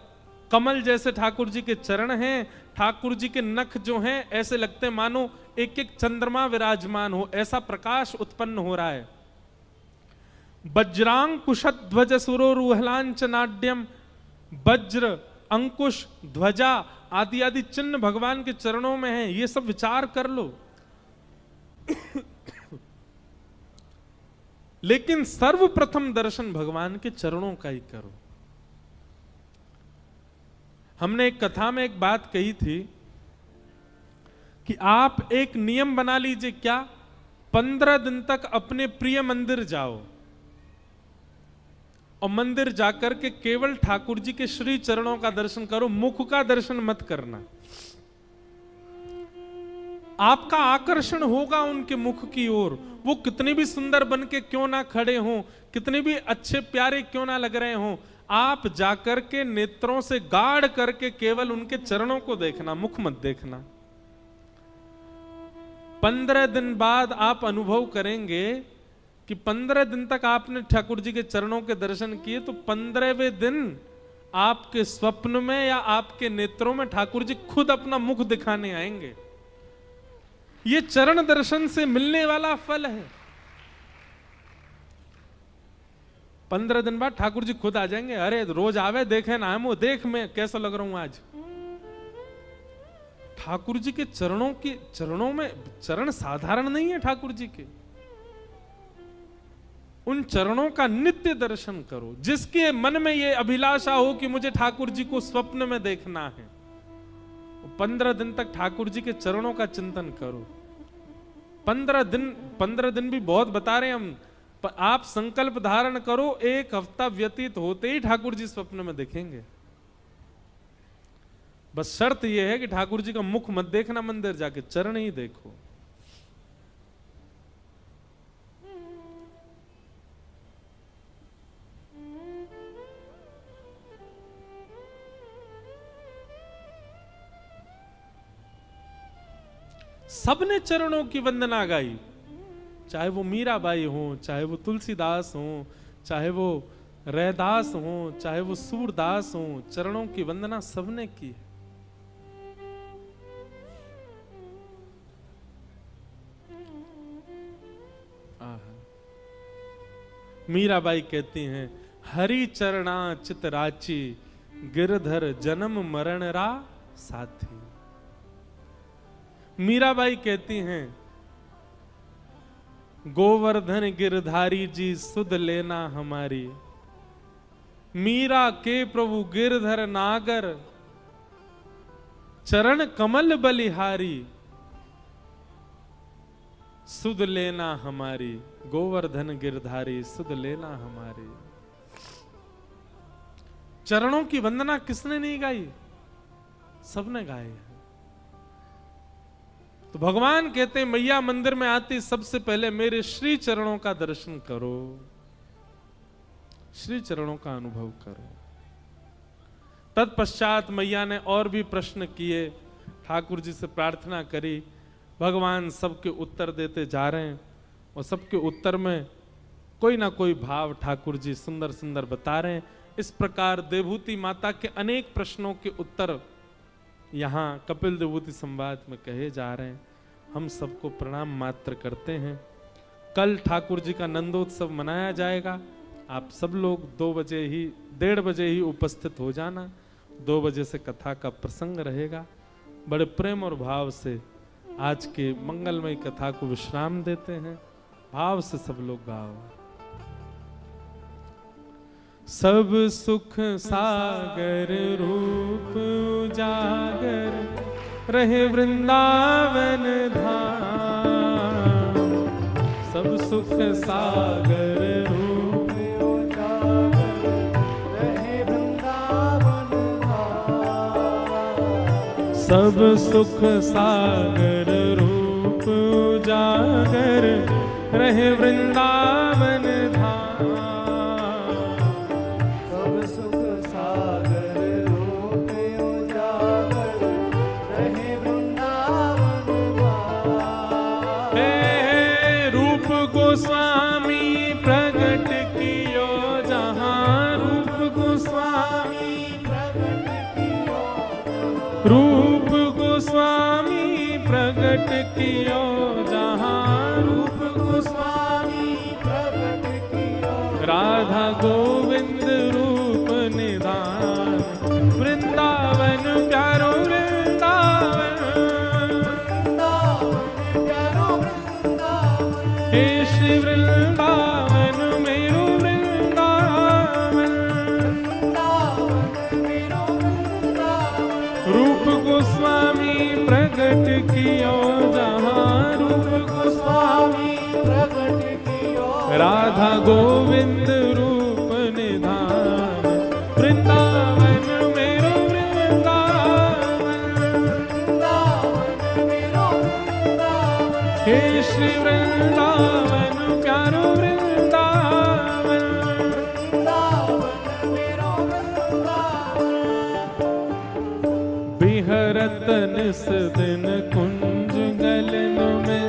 कमल जैसे ठाकुर जी के चरण हैं। ध्याकुर जी के नख जो हैं ऐसे लगते हैं मानो एक एक चंद्रमा विराजमान हो, ऐसा प्रकाश उत्पन्न हो रहा है। वज्रांकुश ध्वज सुरोरुहलांचनाड्यम, वज्र, अंकुश, ध्वजा आदि आदि चिन्ह भगवान के चरणों में है। ये सब विचार कर लो। लेकिन सर्वप्रथम दर्शन भगवान के चरणों का ही करो। हमने एक कथा में एक बात कही थी कि आप एक नियम बना लीजिए। क्या? 15 दिन तक अपने प्रिय मंदिर जाओ और मंदिर जाकर के केवल ठाकुर जी के श्री चरणों का दर्शन करो, मुख का दर्शन मत करना। आपका आकर्षण होगा उनके मुख की ओर, वो कितने भी सुंदर बन के क्यों ना खड़े हों, कितने भी अच्छे प्यारे क्यों ना लग रहे हों, आप जाकर के नेत्रों से गाढ़ करके केवल उनके चरणों को देखना, मुख मत देखना। 15 दिन बाद आप अनुभव करेंगे कि 15 दिन तक आपने ठाकुर जी के चरणों के दर्शन किए, तो 15वें दिन आपके स्वप्न में या आपके नेत्रों में ठाकुर जी खुद अपना मुख दिखाने आएंगे। ये चरण दर्शन से मिलने वाला फल है। 15 दिन बाद ठाकुर जी खुद आ जाएंगे। अरे रोज आवे देखे ना, हम वो देख मैं कैसा लग रहा हूं आज। ठाकुर जी के चरणों में चरण साधारण नहीं है ठाकुर जी के। उन चरणों का नित्य दर्शन करो। जिसके मन में ये अभिलाषा हो कि मुझे ठाकुर जी को स्वप्न में देखना है, 15 दिन तक ठाकुर जी के चरणों का चिंतन करो। 15 दिन भी बहुत बता रहे हैं हम। आप संकल्प धारण करो, 1 हफ्ता व्यतीत होते ही ठाकुर जी स्वप्न में दिखेंगे। बस शर्त यह है कि ठाकुर जी का मुख मत देखना, मंदिर जाके चरण ही देखो। सबने चरणों की वंदना गाई, चाहे वो मीराबाई हो, चाहे वो तुलसीदास हो, चाहे वो रैदास हो, चाहे वो सूरदास हो, चरणों की वंदना सबने की है। मीराबाई कहती हैं, हरि चरणा चित राची, गिरधर जन्म मरण रा साथी। मीराबाई कहती हैं, गोवर्धन गिरधारी जी सुध लेना हमारी। मीरा के प्रभु गिरधर नागर, चरण कमल बलिहारी, सुध लेना हमारी। गोवर्धन गिरधारी सुध लेना हमारी। चरणों की वंदना किसने नहीं गाई? सबने गाई है। तो भगवान कहते हैं, मैया मंदिर में आती सबसे पहले मेरे श्री चरणों का दर्शन करो, श्री चरणों का अनुभव करो। तत्पश्चात मैया ने और भी प्रश्न किए, ठाकुर जी से प्रार्थना करी। भगवान सबके उत्तर देते जा रहे हैं और सबके उत्तर में कोई ना कोई भाव ठाकुर जी सुंदर सुंदर बता रहे हैं। इस प्रकार देवहूति माता के अनेक प्रश्नों के उत्तर यहाँ कपिल देवहूति संवाद में कहे जा रहे हैं। हम सबको प्रणाम मात्र करते हैं। कल ठाकुर जी का नंदोत्सव मनाया जाएगा। आप सब लोग 1:30 बजे ही उपस्थित हो जाना। 2 बजे से कथा का प्रसंग रहेगा। बड़े प्रेम और भाव से आज के मंगलमय कथा को विश्राम देते हैं। भाव से सब लोग गाओ। सब सुख सागर रूप उजागर, रहे वृंदावन धाम। सब सुख सागर रूप उजागर, रहे वृंदावन धाम। सब सुख सागर रूप उजागर, रहे वृंदावन धाम। गोस्वामी प्रगट कियो जहां, रूप गोस्वामी प्रगट कियो। रूप गोस्वामी प्रगट कियो जहां, रूप गोस्वामी प्रगट कियो। राधा गोविंद रूप निधान, वृंदावन प्यारो वृंदावन। हे श्री वृंदावन मेरो वृंदावन। रूप गोस्वामी प्रगट कियो जहां, रूप गोस्वामी प्रगट कियो। राधा गोविंद रूप निधान। हे श्री वृंदावन प्यारो वृंदावन, बिहरत निस दिन कुंज गलन में,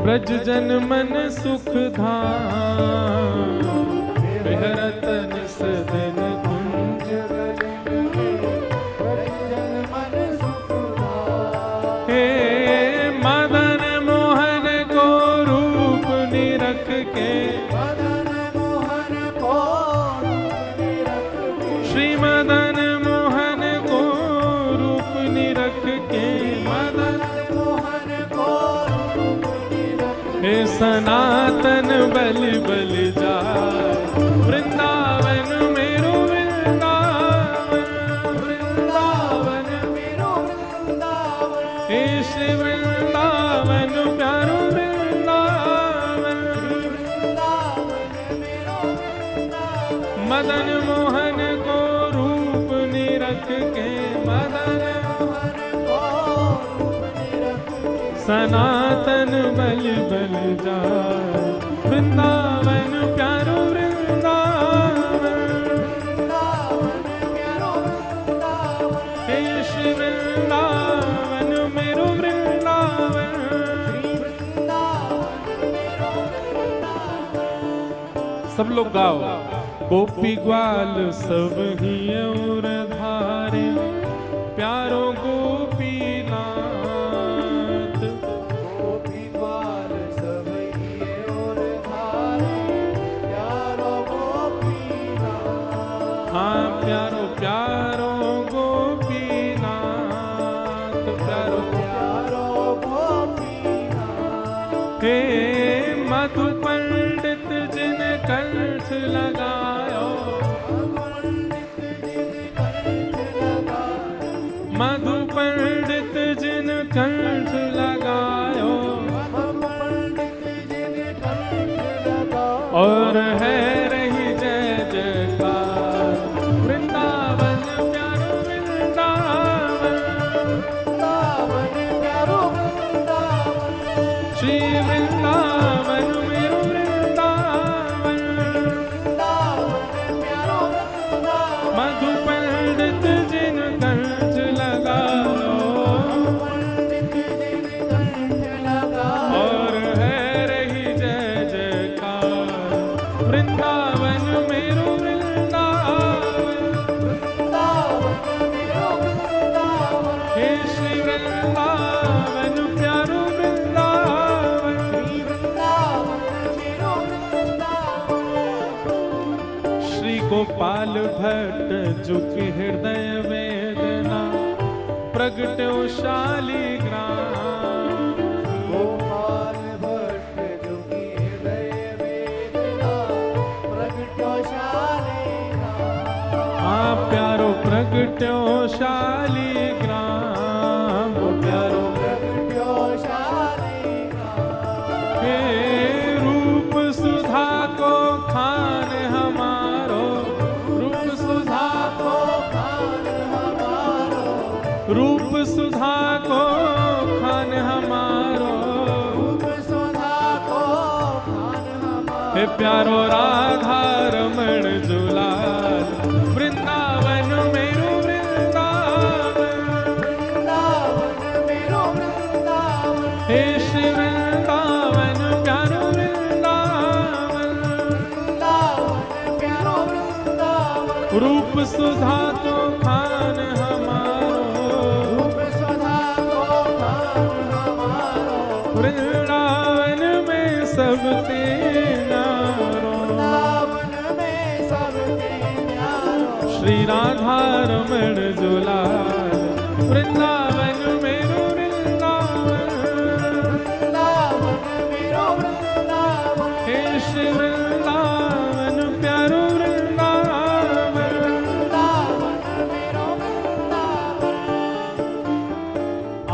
ब्रज जन मन सुख धाम। बिहरत निस दिन कुंज गलन में, ब्रज जन मन सुख धाम। हे मदन मोहन को रूप निरख के, मदन मोहन को रूप निरख के, श्री मदन मोहन को रूप निरख के, मदन मोहन को रूप निरख के, हे सनातन बलि बलि जाए, वृंदावन मेरो वृंदावन, वृंदावन मेरो वृंदावन, हे श्री वृंदावन प्यारो वृंदावन, वृंदावन मेरो वृंदावन, मदन मोहन को रूप निरख के, मदन मोहन को रूप निरख के, सनातन बलि बलि जाए, वृंदावन प्यारो वृंदावन, वृंदावन प्यारो वृंदावन, हे श्री वृंदावन मेरो वृंदावन, वृंदावन मेरो वृंदावन। सब लोग गाओ। गोपी ग्वाल सब ही और धारे, प्यारो गोपीनाथ, गोपी ग्वाल सब ही और धारे, प्यारो गोपीनाथ। हाँ प्यारो प्यारो गोपीनाथ, प्यारो प्यारो गोपीनाथ। हे मधु पंडित जिन कंठ लगायो, मधु पंडित जिन कंठ लगायो, और है रही जय जयकार, वृंदावन प्यारो वृंदावन, वृंदावन प्यारो वृंदावन, श्री वृंदावन मेरो वृंदावन, वृंदावन प्यारो वृंदावन, मधु पंडित जिन कंठ लगाओ, और है रही जय जयकार, वृंदावन मेरो वृंदावन, वृंदावन मेरो वृंदावन, हे श्री वृंदावन प्यारो वृंदावन, वृंदावन मेरो वृंदावन। श्री गोपाल भट्ट जुकी हृदय वेदना, प्रगट्यो शालिग्राम, गोपाल भट्ट जुकी हृदय वेदना, प्रगट्यो शालिग्राम। हाँ प्यारो प्रगट्यो शालिग्राम, प्यारो प्रगट्यो शालिग्राम। हे रूप सुधा को खान हमारो, रूप सुधा को खान हमारो, रूप सुधा को खान हमारो, रूप सुधा को खान हमारो। हे प्यारो राधा रमण जुलाल, वृंदावन मेरो वृंदावन, वृंदावन मेरो वृंदावन, हे श्री वृंदावन प्यारो वृंदावन, वृंदावन प्यारो वृंदावन, रूप सुधा को खान हमारो, रूप सुधा को खान हमारो, वृंदावन में सब तेनारो, वृंदावन में सब तेनारो, श्री राधा रमण जुलाल, वृंदावन मेरो वृंदावन, वृंदावन मेरो वृंदावन, हे श्री वृंदावन प्यारो वृंदावन, वृंदावन मेरो वृंदावन।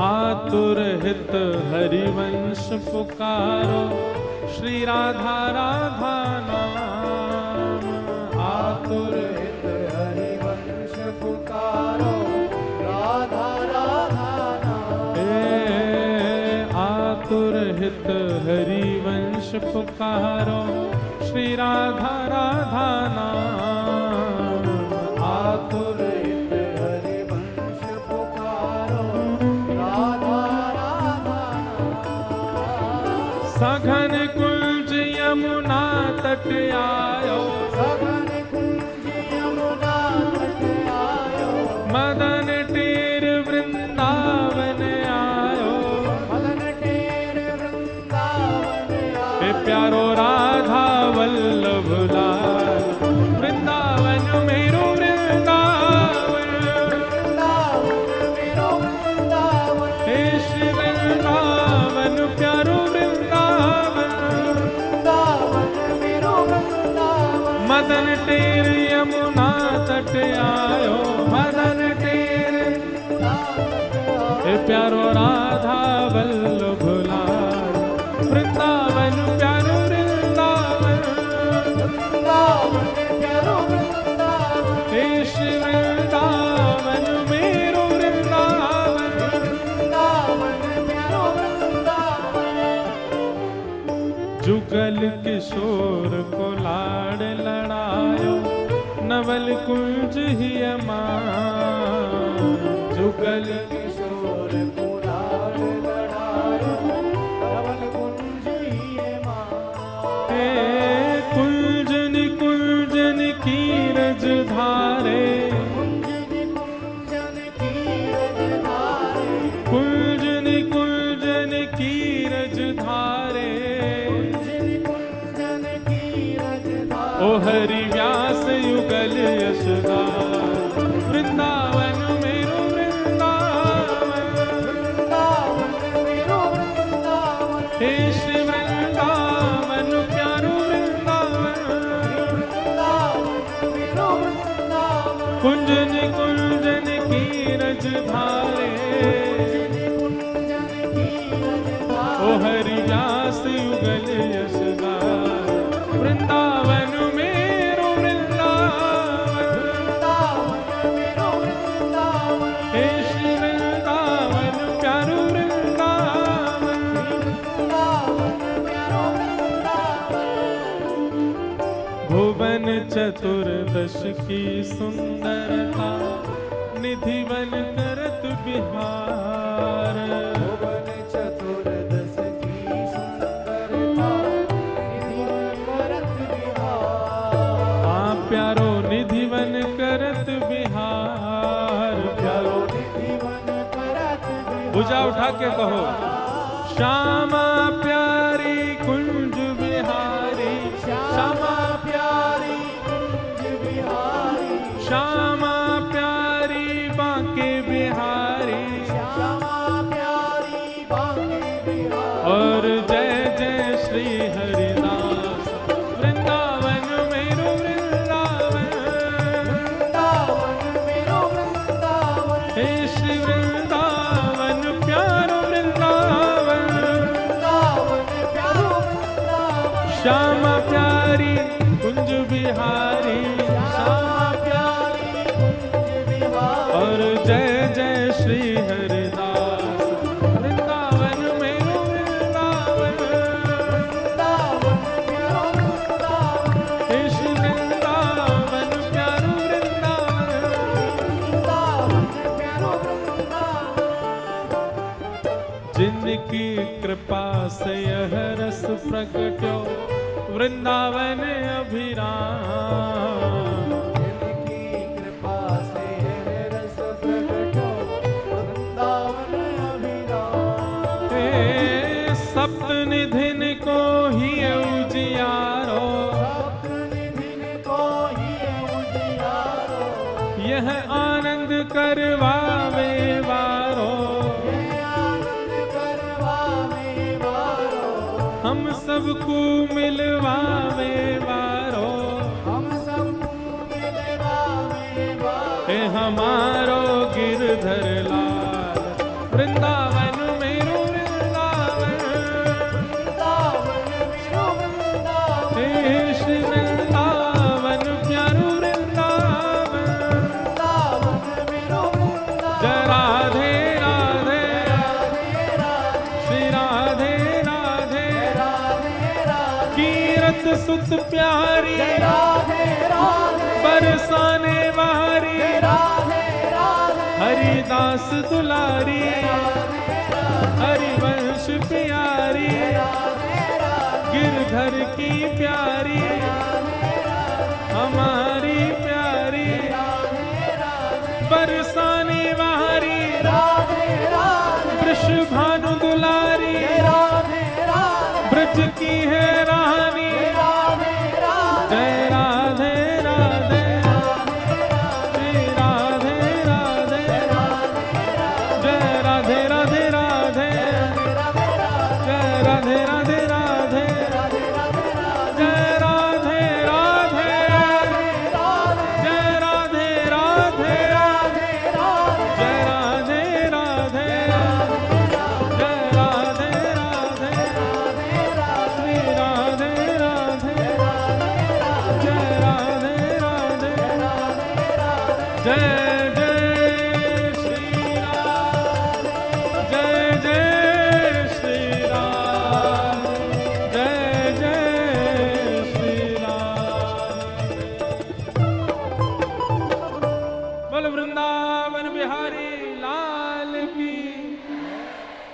आतुर हित हरिवंश पुकारो, श्री राधा राधा नाम, आतुर हित हरिवंश पुकारो, राधा राधा नाम। आतुर हित हरिवंश पुकारो, श्री राधा राधा नाम। आतुर हित हरिवंश पुकारो, राधा राधा नाम। सघन कुंज यमुना तट आयो, सघन कुंज यमुना तट आयो। मदन टेर वृंदावन आयो, मदन टेर वृंदावन आयो। हे प्यारो राधा वल्लभ लाल, वृंदावन मेरो वृंदावन, वृंदावन मेरो वृंदावन। हे श्री वृंदावन प्यारो वृंदावन। वृंदावन मेरो वृंदावन। मदन टेर यमुना तट आयो, मदन टेर हे प्यारो राधा वल्लभ लाल, वृंदावन प्यारो वृंदावन। वृंदावन प्यारो वृंदावन। हे श्री वृंदावन मेरो वृंदावन। वृंदावन प्यारो वृंदावन। जुगल किशोर को लाड़ लड़ायो, नवल कुंज ही अमान। जुगल किशोर को लाड़ लड़ायो, नवल कुंज ही मां। हे कुंजन कुंजन की रज धारे, कुंजन की रज धारे। कुंजन कुंजन की रज धारे। कुंजन की रज धारे। ओ हरि व्यास युगल यशदार, वृंदावन मेरो वृंदावन। वृंदावन मेरो वृंदावन। हे श्री वृंदावन प्यारो वृंदावन। वृंदावन मेरो वृंदावन। कुंजन कुंजन की रज धारे, कुंजन की रज धारे। ओ हरि व्यास युगल यशदार, वृंदावन मेरो वृंदावन। वृंदावन मेरो वृंदावन। हे श्री वृंदावन प्यारो वृंदावन। वृंदावन मेरो वृंदावन। भुवन चतुर्दश की सुंदरता, निधिवन करत बिहार। भुवन चतुर्दश की सुंदरता, निधिवन करत बिहार। प्यारो निधिवन करत बिहार। प्यारो निधिवन करत बिहार। भुजा उठा के कहो, श्यामा प्यारी कुंज बिहारी। श्यामा प्यारी कुंज बिहारी। श्यामा प्यारी बांके बिहारी। श्यामा प्यारी बांके बिहारी। और जय जय श्री हरिदास, वृंदावन मेरो वृंदावन। वृंदावन मेरो वृंदावन। हे श्री वृंदावन प्यारो वृंदावन। वृंदावन प्यारो वृंदावन। श्यामा प्यारी कुंज बिहारी। श्यामा प्यारी कुंज बिहारी। और जय जय श्री हरिदास, वृंदावन मेरो वृंदावन। वृंदावन प्यारो वृंदावन। हे श्री वृंदावन प्यारो वृंदावन। वृंदावन प्यारो वृंदावन। जिनकी कृपा से यह रस प्रकट्यो, वृंदावन अभिराम। जिनकी कृपा से है रस प्रगटो, वृंदावन अभिराम। हे सप्तनिधिन को ही उजियारो, सप्तनिधिन को ही उजियारो। यह आनंद करवावे वारो। यह आनंद करवावे वारो। हम सबको मिलवावे वारो। हम सबको मिलवावे वारो। हे हमारो गिरधर लाल, वृंदावन मेरो वृंदावन। वृंदावन मेरो वृंदावन। हे श्री वृंदावन प्यारो वृंदावन। वृंदावन मेरो वृंदावन। जय राधे राधे, राधे राधे। श्री राधे सुत सुत प्यारी जय राधे राधे बरसाने वारी राधे राधे हरिदास दुलारी हरिवंश प्यारी गिरधर की प्यारी हमारी प्यारी बरसाने वारी राधे राधे वृषभानु दुलारी राधे राधे ब्रज की है रानी राधे राधे जय राधे राधे श्री राधे राधे जय राधे राधे राधे जय राधे राधे राधे जय राधे राधे जय राधे राधे जय राधे राधे जय राधे राधे श्री राधे राधे जय राधे राधे जय जय श्री राम जय जय श्री राम जय जय श्री राम बोल वृंदावन बिहारी लाल की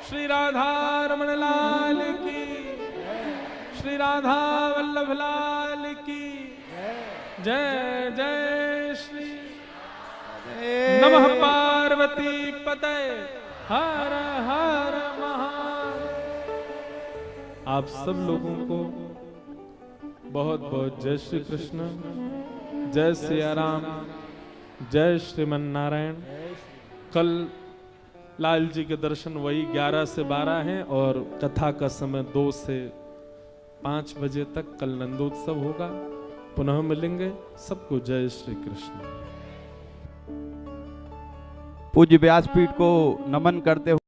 श्री राधा रमण लाल की श्री राधा वल्लभ लाल की जय जय श्री नमः पार्वती पते हर हर महादेव। आप सब लोगों को बहुत बहुत जय श्री कृष्ण, जय सिया राम, जय श्रीमन नारायण। कल लाल जी के दर्शन वही 11 से 12 हैं और कथा का समय 2 से 5 बजे तक कल नंदोत्सव होगा। पुनः मिलेंगे। सबको जय श्री कृष्ण। पूज्य व्यासपीठ को नमन करते हुए